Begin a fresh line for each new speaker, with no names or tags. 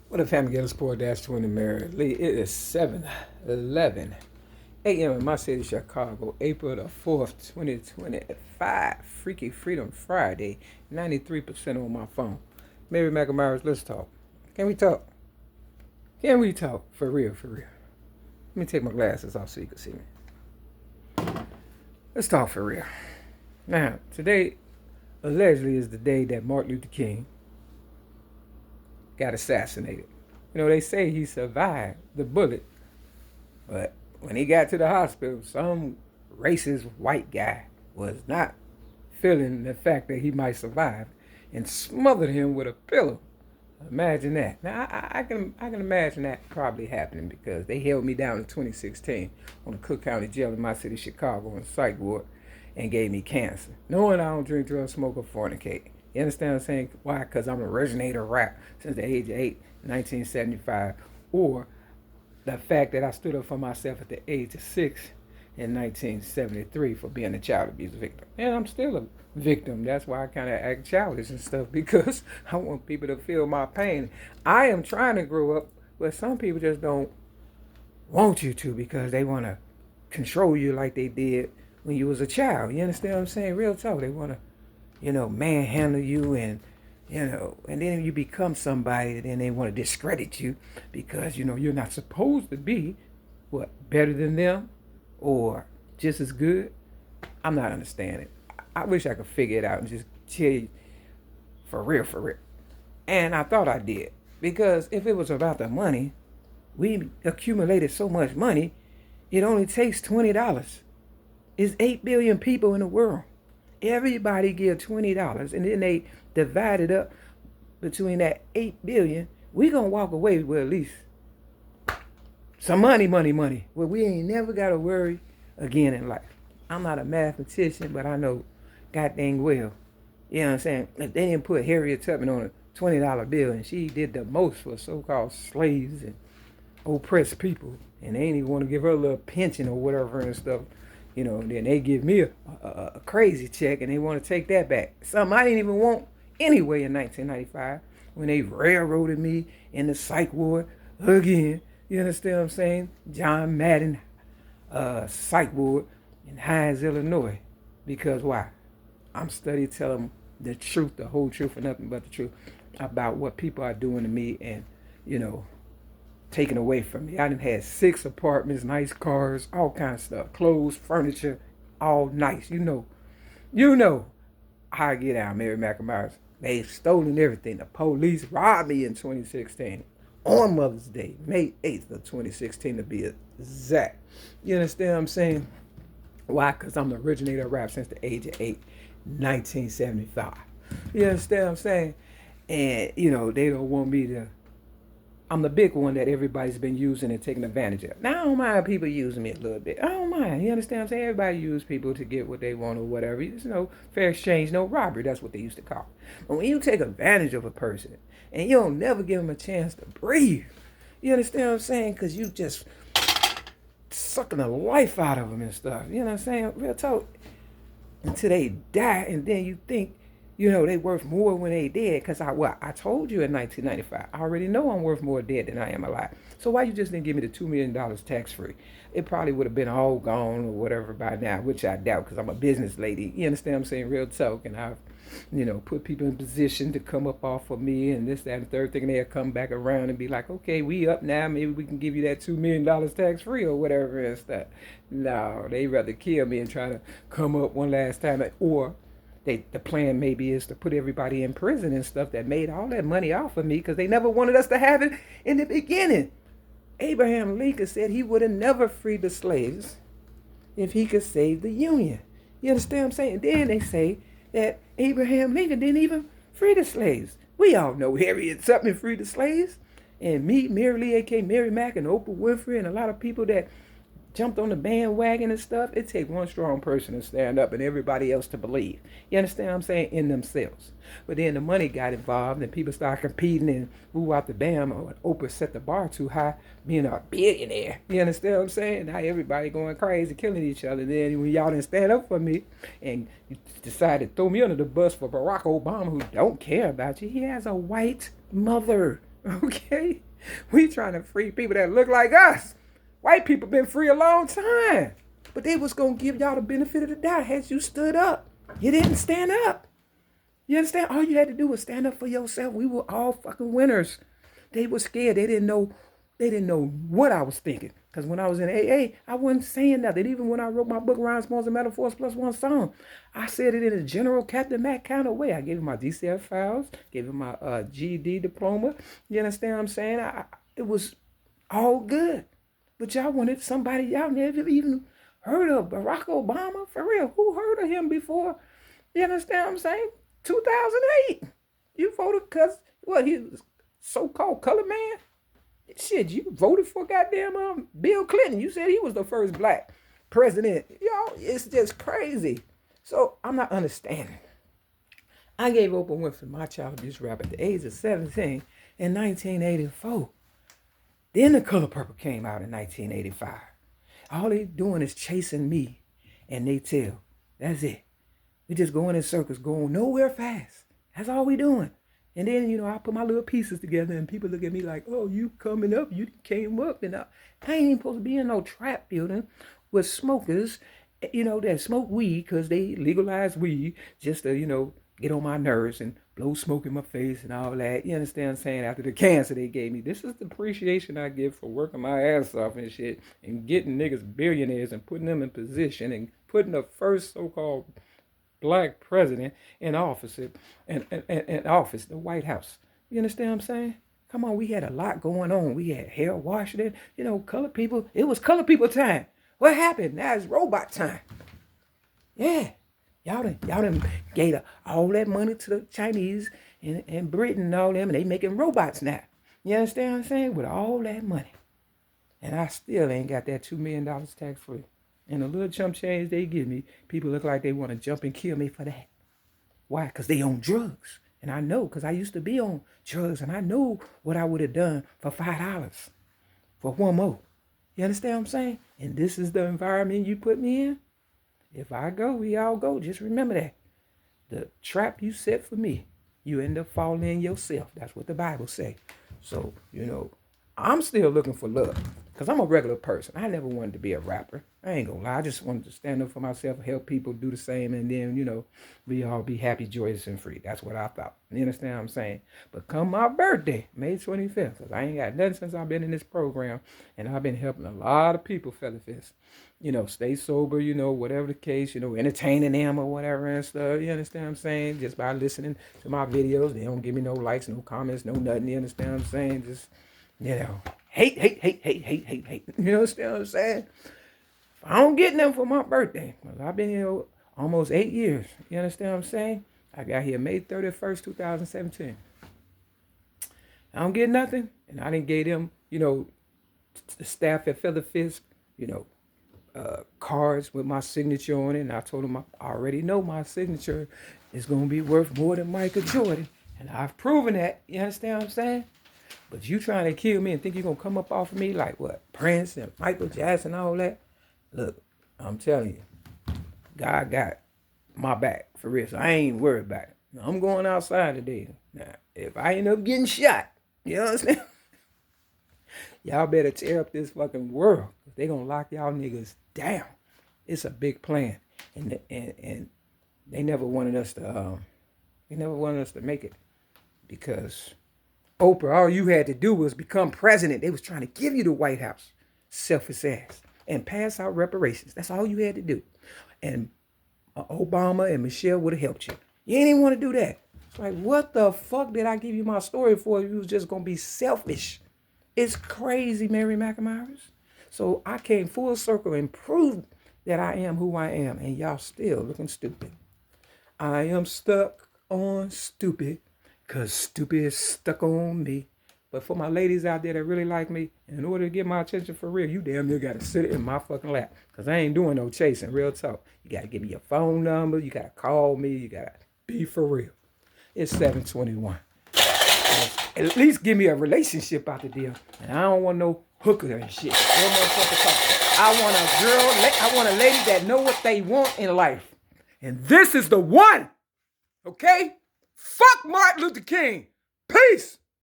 What a family get a sport dash 20 Mary Lee. It is 7:11 a.m. in my city, Chicago, April the 4th, 2025. Freaky Freedom Friday, 93% on my phone. Mary McNamara's, let's talk. Can we talk? Can we talk? For real, for real. Let me take my glasses off so you can see me. Let's talk for real. Now, today allegedly is the day that Martin Luther King got assassinated. You know, they say he survived the bullet, but when he got to the hospital, some racist white guy was not feeling the fact that he might survive and smothered him with a pillow. Imagine that. Now, I can imagine that probably happening because they held me down in 2016 on the Cook County Jail in my city, Chicago, in the psych ward and gave me cancer, knowing I don't drink, drugs, smoke, or fornicate. You understand what I'm saying? Why? Because I'm an originator of rap since the age of 8, 1975. Or the fact that I stood up for myself at the age of 6 in 1973 for being a child abuse victim. And I'm still a victim. That's why I kind of act childish and stuff, because I want people to feel my pain. I am trying to grow up, but some people just don't want you to because they want to control you like they did when you was a child. You understand what I'm saying? Real talk. They want to, manhandle you and, and then you become somebody, then they want to discredit you because, you're not supposed to be, better than them or just as good. I'm not understanding. I wish I could figure it out and just tell you for real, for real. And I thought I did. Because if it was about the money, we accumulated so much money, it only takes $20. It's 8 billion people in the world. Everybody give $20, and then they divide it up between that 8 billion. We gonna walk away with at least some money. Well, we ain't never gotta worry again in life. I'm not a mathematician, but I know god dang well. You know what I'm saying? If they didn't put Harriet Tubman on a $20 bill, and she did the most for so-called slaves and oppressed people, and they ain't even want to give her a little pension or whatever and stuff, then they give me a crazy check and they want to take that back. Something I didn't even want anyway in 1995 when they railroaded me in the psych ward again. You understand what I'm saying? John Madden psych ward in Hines, Illinois. Because why? I'm studying telling the truth, the whole truth, and nothing but the truth about what people are doing to me and, taken away from me. I done had 6 apartments, nice cars, all kinds of stuff, clothes, furniture, all nice. You know how I get out, Mary McNamara. They've stolen everything. The police robbed me in 2016 on Mother's Day, May 8th of 2016 to be exact. You understand what I'm saying? Why? Because I'm the originator of rap since the age of 8, 1975. You understand what I'm saying? And, they don't want me to. I'm the big one that everybody's been using and taking advantage of. Now, I don't mind people using me a little bit. I don't mind. You understand what I'm saying? Everybody use people to get what they want or whatever. There's no fair exchange, no robbery. That's what they used to call it. But when you take advantage of a person and you don't never give them a chance to breathe, you understand what I'm saying? Because you just sucking the life out of them and stuff. You know what I'm saying? Real talk. Until they die, and then you think, they worth more when they dead. Because I told you in 1995, I already know I'm worth more dead than I am alive. So why you just didn't give me the $2 million tax free? It probably would have been all gone or whatever by now, which I doubt because I'm a business lady. You understand what I'm saying? Real talk. And I've, put people in position to come up off of me and this, that, and the third thing. And they'll come back around and be like, okay, we up now. Maybe we can give you that $2 million tax free or whatever and stuff. No, they rather kill me and try to come up one last time. Or the plan maybe is to put everybody in prison and stuff that made all that money off of me because they never wanted us to have it in the beginning. Abraham Lincoln said he would have never freed the slaves if he could save the Union. You understand what I'm saying? Then they say that Abraham Lincoln didn't even free the slaves. We all know Harriet Tubman freed the slaves. And me, Mary Lee, a.k.a. Mary Mack, and Oprah Winfrey, and a lot of people that jumped on the bandwagon and stuff. It takes one strong person to stand up and everybody else to believe. You understand what I'm saying? In themselves. But then the money got involved and people started competing and who out the bam, or Oprah set the bar too high, being a billionaire. You understand what I'm saying? Now everybody going crazy, killing each other. Then when y'all didn't stand up for me and you decided to throw me under the bus for Barack Obama, who don't care about you, he has a white mother. Okay? We trying to free people that look like us. White people been free a long time. But they was going to give y'all the benefit of the doubt had you stood up. You didn't stand up. You understand? All you had to do was stand up for yourself. We were all fucking winners. They were scared. They didn't know. They didn't know what I was thinking. Because when I was in AA, I wasn't saying nothing. Even when I wrote my book, Rhymes, Poems, and Metaphors Plus One Song, I said it in a general Captain Mac kind of way. I gave him my DCF files, gave him my GED diploma. You understand what I'm saying? It was all good. But y'all wanted somebody y'all never even heard of. Barack Obama, for real. Who heard of him before? You understand what I'm saying? 2008. You voted because, what, he was so-called colored man? Shit, you voted for goddamn Bill Clinton. You said he was the first black president. Y'all, it's just crazy. So I'm not understanding. I gave Oprah Winfrey my child abuse rap at the age of 17 in 1984. Then The Color Purple came out in 1985. All they doing is chasing me and they tell. That's it. We just going in circles, going nowhere fast. That's all we doing. And then, I put my little pieces together and people look at me like, oh, you coming up, you came up. And I ain't even supposed to be in no trap building with smokers, that smoke weed because they legalize weed just to, get on my nerves and blow smoke in my face and all that. You understand what I'm saying? After the cancer they gave me. This is the appreciation I give for working my ass off and shit and getting niggas billionaires and putting them in position and putting the first so-called black president in office, the White House. You understand what I'm saying? Come on, we had a lot going on. We had Harold Washington, colored people. It was colored people time. What happened? Now it's robot time. Yeah. Y'all done gave all that money to the Chinese and Britain and all them, and they making robots now. You understand what I'm saying? With all that money. And I still ain't got that $2 million tax free. And the little chump change they give me, people look like they want to jump and kill me for that. Why? Because they on drugs. And I know, because I used to be on drugs, and I know what I would have done for $5 for one more. You understand what I'm saying? And this is the environment you put me in. If I go, we all go. Just remember that. The trap you set for me, you end up falling in yourself. That's what the Bible say. So, I'm still looking for love. Because I'm a regular person. I never wanted to be a rapper. I ain't gonna lie. I just wanted to stand up for myself, help people do the same, and then, we all be happy, joyous, and free. That's what I thought. You understand what I'm saying? But come my birthday, May 25th, because I ain't got nothing since I've been in this program, and I've been helping a lot of people, fella fist. Stay sober, whatever the case, entertaining them or whatever and stuff. You understand what I'm saying? Just by listening to my videos, they don't give me no likes, no comments, no nothing. You understand what I'm saying? Just, hate. You understand what I'm saying? If I don't get them for my birthday, because I've been here almost 8 years. You understand what I'm saying? I got here May 31st, 2017. I don't get nothing, and I didn't give them, the staff at Feather Fist, cards with my signature on it, and I told them I already know my signature is going to be worth more than Michael Jordan, and I've proven that. You understand what I'm saying? But you trying to kill me and think you're going to come up off of me like what? Prince and Michael Jackson and all that? Look, I'm telling you, God got my back, for real. So I ain't worried about it. I'm going outside today. Now, if I end up getting shot, you understand? Y'all better tear up this fucking world. They going to lock y'all niggas down. It's a big plan. And they never wanted us to, make it. Because Oprah, all you had to do was become president. They was trying to give you the White House. Selfish ass. And pass out reparations. That's all you had to do. And Obama and Michelle would have helped you. You ain't even want to do that. It's like, what the fuck did I give you my story for if you was just going to be selfish? It's crazy, Mary McNamara's. So I came full circle and proved that I am who I am. And y'all still looking stupid. I am stuck on stupid. Because stupid is stuck on me. But for my ladies out there that really like me, in order to get my attention for real, you damn near got to sit in my fucking lap. Because I ain't doing no chasing, real talk. You got to give me your phone number. You got to call me. You got to be for real. It's 7:21. At least give me a relationship out the deal. And I don't want no hooker and shit. No motherfucker talk. I want a girl, I want a lady that know what they want in life. And this is the one. Okay? Fuck Martin Luther King. Peace.